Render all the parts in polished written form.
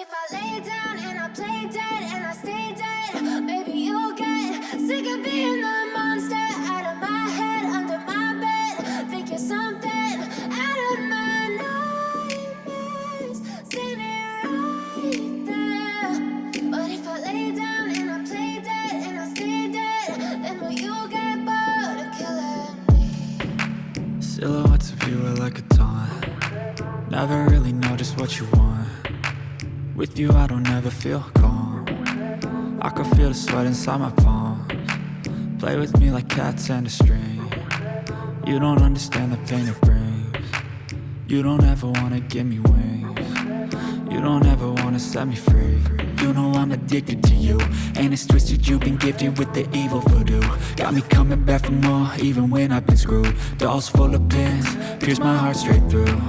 if I lay down and I play dead and I stay dead, maybe you'll get sick of being the monster out of my head, under my bed. Think you're something out of my nightmares, standing right there. But if I lay down and I play dead and I stay dead, then will you get bored of killing me? Silhouettes of you are like a taunt. Never really know just what you want. With you I don't ever feel calm. I can feel the sweat inside my palms. Play with me like cats and a string. You don't understand the pain it brings. You don't ever wanna give me wings. You don't ever wanna set me free. You know I'm addicted to you, and it's twisted, you've been gifted with the evil voodoo. Got me coming back for more, even when I've been screwed. Dolls full of pins, pierce my heart straight through.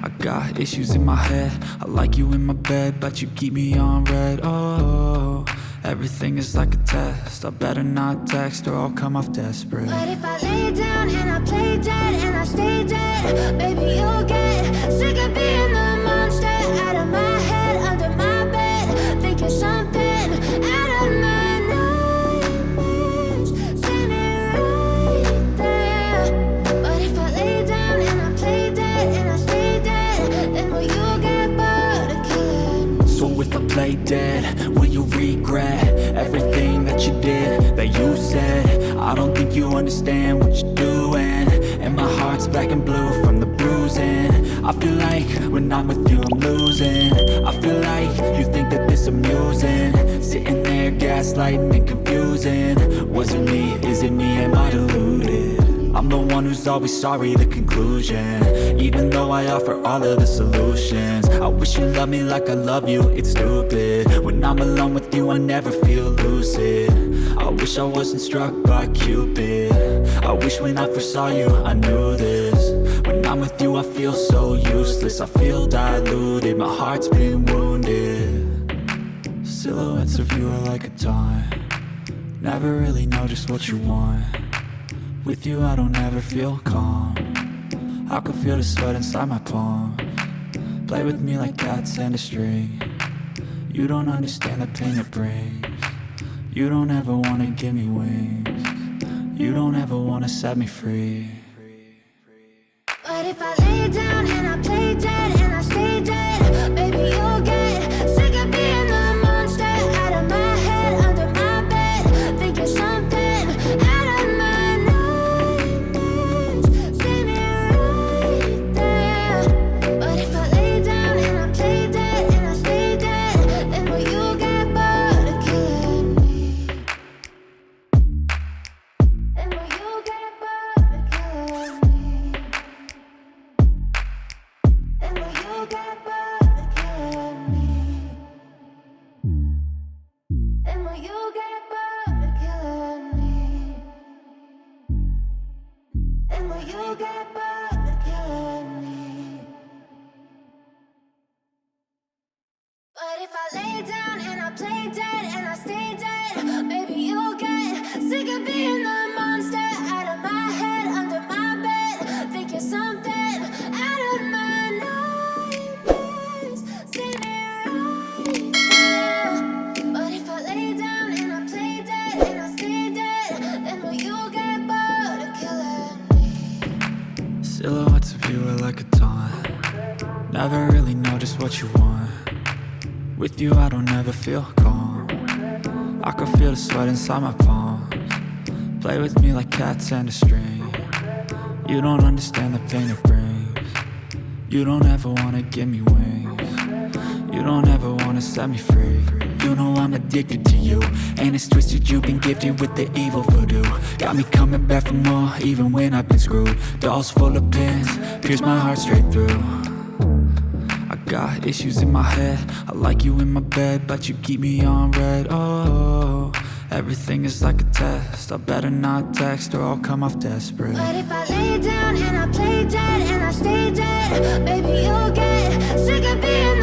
I got issues in my head, I like you in my bed, but you keep me on red. Oh, everything is like a test, I better not text or I'll come off desperate. But if I lay down and I play dead and I stay dead, baby you'll get sick of being the monster out of my head, under my bed. Think you're something out of my nightmares, standing right there. But if I lay down and I play dead and I stay dead, then will you get bored of killing me? So if I play dead, will you regret everything that you did, that you said? I don't think you understand what you're doing, and my heart's black and blue from the bruising. I feel like when I'm with you I'm losing. I feel like you think that this amusing, sitting there gaslighting and confusing. Was it me? Is it me? Am I deluded? I'm the one who's always sorry, the conclusion, even though I offer all of the solutions. I wish you loved me like I love you, it's stupid. When I'm alone with you I never feel lucid. I wish I wasn't struck by Cupid. I wish when I first saw you I knew this. When I'm with you I feel so useless, I feel diluted, my heart's been wounded. Silhouettes of you are like a taunt. Never really know just what you want. With you I don't ever feel calm. I can feel the sweat inside my palms. Play with me like cats and a string. You don't understand the pain it brings. You don't ever wanna give me wings. You don't ever wanna set me free. But if I lay down and I play dead and I stay dead, baby you'll get sick of being the monster out of my head, under my bed. Think you're something out of my nightmares, standing right there. But if I lay down and I play dead and I stay dead, then will you get bored of killing me? Then will you get bored of killing me? And will you get bored of killing me? And will you get bored of killing me? And will you get bored of killing me? But if I lay down and I play dead and I stay dead, maybe you'll get sick of being the monster out of my head, under my bed. Think you're something out of my nightmares, standing right there. But if I lay down and I play dead and I stay dead, then will you get bored of killing me? Silhouettes of you are like a taunt. Never really know just what you want. With you I don't ever feel calm. I can feel the sweat inside my palms. Play with me like cats and a string. You don't understand the pain it brings. You don't ever wanna give me wings. You don't ever wanna set me free. You know I'm addicted to you, and it's twisted, you've been gifted with the evil voodoo. Got me coming back for more, even when I've been screwed. Dolls full of pins, pierce my heart straight through. I got issues in my head, I like you in my bed, but you keep me on red. Oh, everything is like a test, I better not text or I'll come off desperate. But if I lay down and I play dead and I stay dead, baby you'll get sick of being